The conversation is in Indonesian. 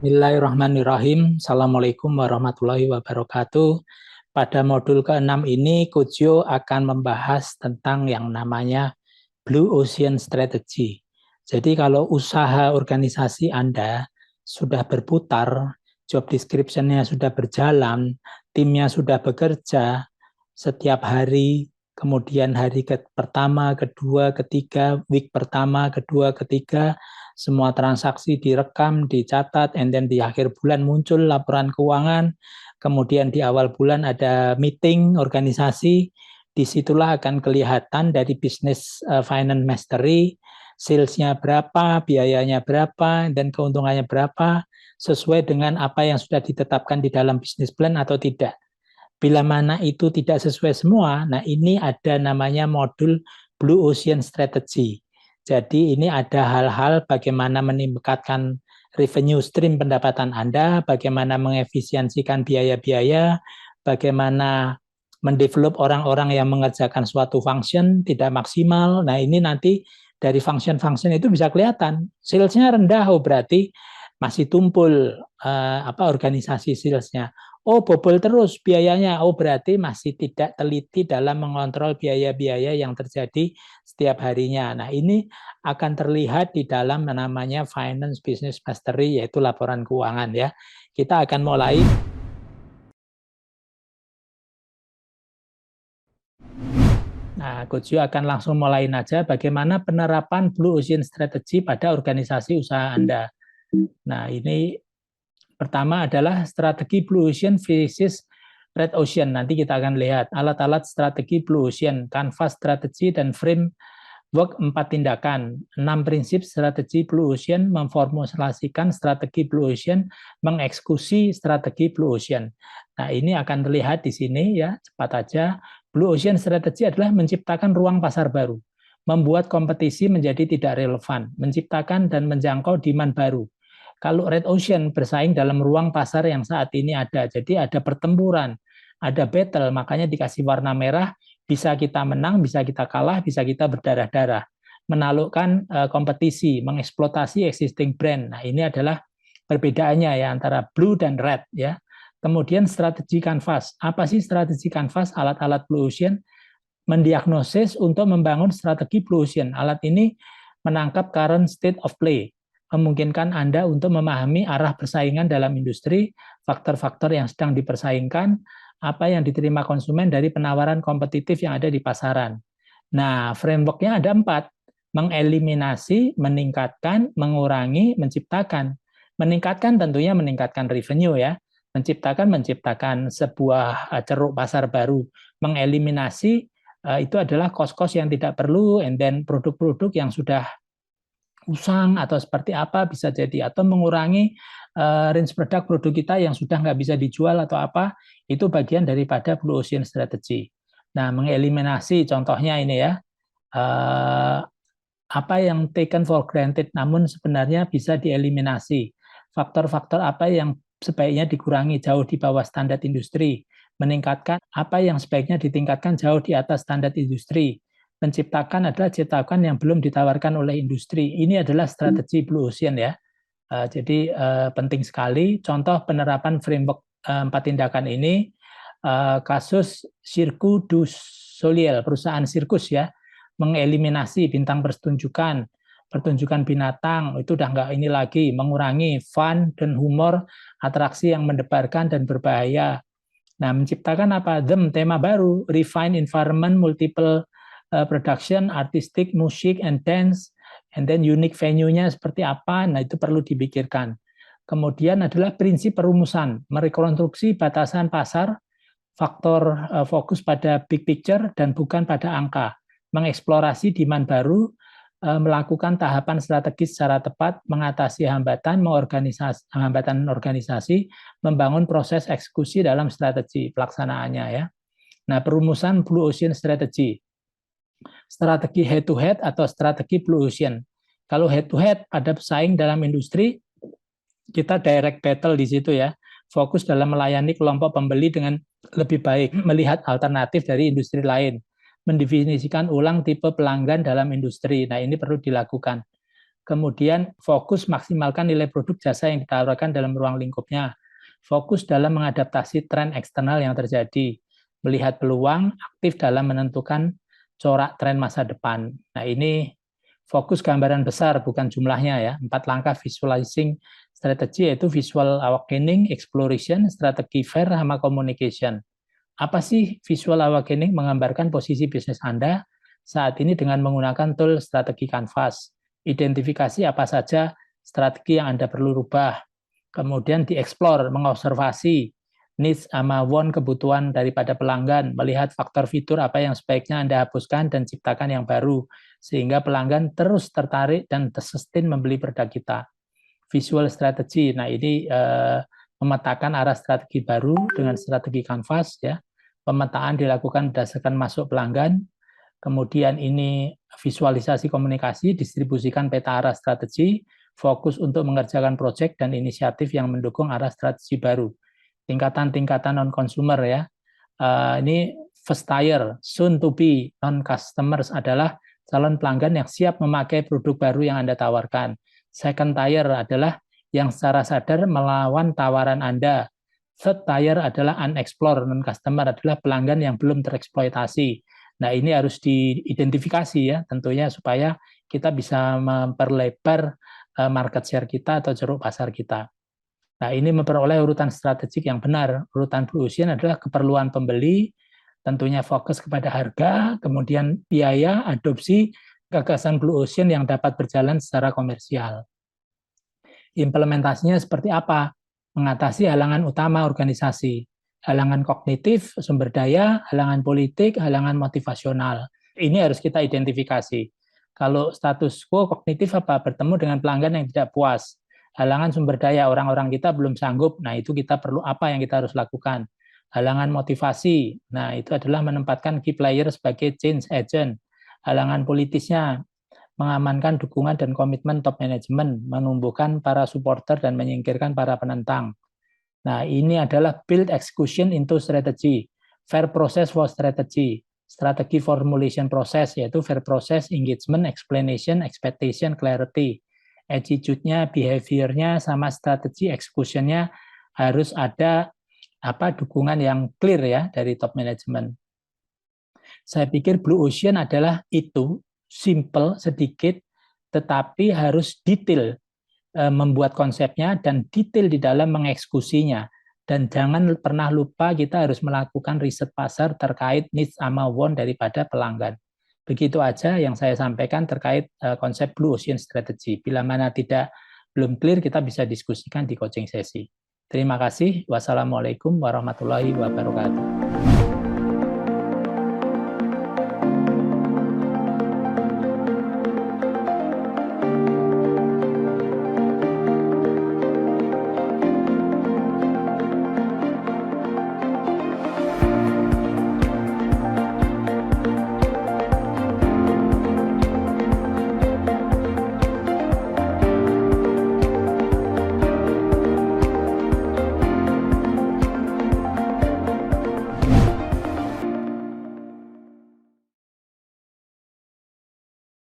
Bismillahirrahmanirrahim. Assalamualaikum warahmatullahi wabarakatuh. Pada modul ke-6 ini, Kojo akan membahas tentang yang namanya Blue Ocean Strategy. Jadi kalau usaha organisasi Anda sudah berputar, job description-nya sudah berjalan, timnya sudah bekerja setiap hari, kemudian hari pertama, kedua, ketiga, week pertama, kedua, ketiga, semua transaksi direkam, dicatat, and then di akhir bulan muncul laporan keuangan, kemudian di awal bulan ada meeting organisasi, disitulah akan kelihatan dari bisnis finance mastery, sales-nya berapa, biayanya berapa, dan keuntungannya berapa, sesuai dengan apa yang sudah ditetapkan di dalam bisnis plan atau tidak. Bila mana itu tidak sesuai semua, nah ini ada namanya modul Blue Ocean Strategy. Jadi ini ada hal-hal bagaimana meningkatkan revenue stream pendapatan Anda, bagaimana mengefisiensikan biaya-biaya, bagaimana mendevelop orang-orang yang mengerjakan suatu function tidak maksimal. Nah ini nanti dari function-function itu bisa kelihatan. Sales-nya rendah, oh berarti masih tumpul organisasi sales-nya. Oh, bobol terus biayanya. Oh, berarti masih tidak teliti dalam mengontrol biaya-biaya yang terjadi setiap harinya. Nah, ini akan terlihat di dalam namanya Finance Business Mastery, yaitu laporan keuangan ya. Kita akan mulai. Nah, Kojo akan langsung mulai aja bagaimana penerapan Blue Ocean Strategy pada organisasi usaha Anda. Nah, ini pertama adalah strategi Blue Ocean versus Red Ocean. Nanti kita akan lihat alat-alat strategi Blue Ocean, canvas strategi dan framework 4 tindakan. 6 prinsip strategi Blue Ocean, memformulasikan strategi Blue Ocean, mengeksekusi strategi Blue Ocean. Nah, ini akan terlihat di sini ya, cepat aja. Blue Ocean strategi adalah menciptakan ruang pasar baru, membuat kompetisi menjadi tidak relevan, menciptakan dan menjangkau demand baru. Kalau Red Ocean bersaing dalam ruang pasar yang saat ini ada. Jadi ada pertempuran, ada battle, makanya dikasih warna merah, bisa kita menang, bisa kita kalah, bisa kita berdarah-darah. Menaklukkan kompetisi, mengeksploitasi existing brand. Nah, ini adalah perbedaannya ya antara blue dan red ya. Kemudian strategi canvas. Apa sih strategi canvas? Alat-alat Blue Ocean mendiagnosis untuk membangun strategi Blue Ocean. Alat ini menangkap current state of play, memungkinkan Anda untuk memahami arah persaingan dalam industri, faktor-faktor yang sedang dipersaingkan, apa yang diterima konsumen dari penawaran kompetitif yang ada di pasaran. Nah, framework-nya ada 4. Mengeliminasi, meningkatkan, mengurangi, menciptakan. Meningkatkan tentunya meningkatkan revenue ya. Menciptakan sebuah ceruk pasar baru. Mengeliminasi itu adalah cost-cost yang tidak perlu, and then produk-produk yang sudah usang atau seperti apa bisa jadi, atau mengurangi range produk kita yang sudah nggak bisa dijual atau apa, itu bagian daripada Blue Ocean Strategy. Nah, mengeliminasi contohnya ini ya, apa yang taken for granted namun sebenarnya bisa dieliminasi, faktor-faktor apa yang sebaiknya dikurangi jauh di bawah standar industri, meningkatkan apa yang sebaiknya ditingkatkan jauh di atas standar industri. Menciptakan adalah ciptakan yang belum ditawarkan oleh industri. Ini adalah strategi Blue Ocean ya. Jadi penting sekali. Contoh penerapan framework 4 tindakan ini, kasus Cirque du Soleil, perusahaan sirkus ya, mengeliminasi bintang pertunjukan binatang, itu udah nggak ini lagi, mengurangi fun dan humor, atraksi yang mendebarkan dan berbahaya. Nah, menciptakan apa? Tema baru, refine environment, multiple production, artistic, musik, and dance, and then unique venue-nya seperti apa, nah itu perlu dipikirkan. Kemudian adalah prinsip perumusan, merekonstruksi batasan pasar, faktor fokus pada big picture dan bukan pada angka, mengeksplorasi demand baru, melakukan tahapan strategis secara tepat, mengatasi hambatan organisasi, membangun proses eksekusi dalam strategi pelaksanaannya ya. Nah, perumusan Blue Ocean Strategy. Strategi head to head atau strategi Blue Ocean. Kalau head to head ada pesaing dalam industri, kita direct battle di situ ya. Fokus dalam melayani kelompok pembeli dengan lebih baik, melihat alternatif dari industri lain, mendefinisikan ulang tipe pelanggan dalam industri. Nah, ini perlu dilakukan. Kemudian fokus maksimalkan nilai produk jasa yang ditawarkan dalam ruang lingkupnya. Fokus dalam mengadaptasi tren eksternal yang terjadi. Melihat peluang, aktif dalam menentukan corak tren masa depan. Nah, ini fokus gambaran besar, bukan jumlahnya ya. 4 langkah visualizing strategi yaitu visual awakening, exploration, strategi fair, sama communication. Apa sih visual awakening? Menggambarkan posisi bisnis Anda saat ini dengan menggunakan tool strategi Canvas. Identifikasi apa saja strategi yang Anda perlu rubah. Kemudian dieksplor, mengobservasi needs sama want, kebutuhan daripada pelanggan, melihat faktor fitur apa yang sebaiknya Anda hapuskan dan ciptakan yang baru, sehingga pelanggan terus tertarik dan sustain membeli produk kita. Visual strategi, nah ini memetakan arah strategi baru dengan strategi Canvas ya. Pemetaan dilakukan berdasarkan masuk pelanggan, kemudian ini visualisasi komunikasi, distribusikan peta arah strategi, fokus untuk mengerjakan proyek dan inisiatif yang mendukung arah strategi baru. Tingkatan-tingkatan non-consumer ya. Ini first tier, soon to be non-customers adalah calon pelanggan yang siap memakai produk baru yang Anda tawarkan. Second tier adalah yang secara sadar melawan tawaran Anda. Third tier adalah unexplored, non-customer adalah pelanggan yang belum tereksploitasi. Nah, ini harus diidentifikasi ya, tentunya supaya kita bisa memperlebar market share kita atau ceruk pasar kita. Nah, ini memperoleh urutan strategik yang benar. Urutan Blue Ocean adalah keperluan pembeli, tentunya fokus kepada harga, kemudian biaya, adopsi, gagasan Blue Ocean yang dapat berjalan secara komersial. Implementasinya seperti apa? Mengatasi halangan utama organisasi, halangan kognitif, sumber daya, halangan politik, halangan motivasional. Ini harus kita identifikasi. Kalau status quo kognitif apa? Bertemu dengan pelanggan yang tidak puas. Halangan sumber daya, orang-orang kita belum sanggup. Nah, itu kita perlu apa yang kita harus lakukan? Halangan motivasi. Nah, itu adalah menempatkan key player sebagai change agent. Halangan politisnya, mengamankan dukungan dan komitmen top management, menumbuhkan para supporter dan menyingkirkan para penentang. Nah, ini adalah build execution into strategy, fair process for strategy, strategi formulation process, yaitu fair process, engagement, explanation, expectation, clarity. Attitude-nya, behavior-nya, sama strategi execution-nya harus ada dukungan yang clear ya dari top management. Saya pikir Blue Ocean adalah itu, simple sedikit, tetapi harus detail membuat konsepnya dan detail di dalam mengeksekusinya. Dan jangan pernah lupa kita harus melakukan riset pasar terkait needs sama want daripada pelanggan. Begitu aja yang saya sampaikan terkait konsep Blue Ocean Strategy. Bila mana belum clear, kita bisa diskusikan di coaching sesi. Terima kasih. Wassalamualaikum warahmatullahi wabarakatuh.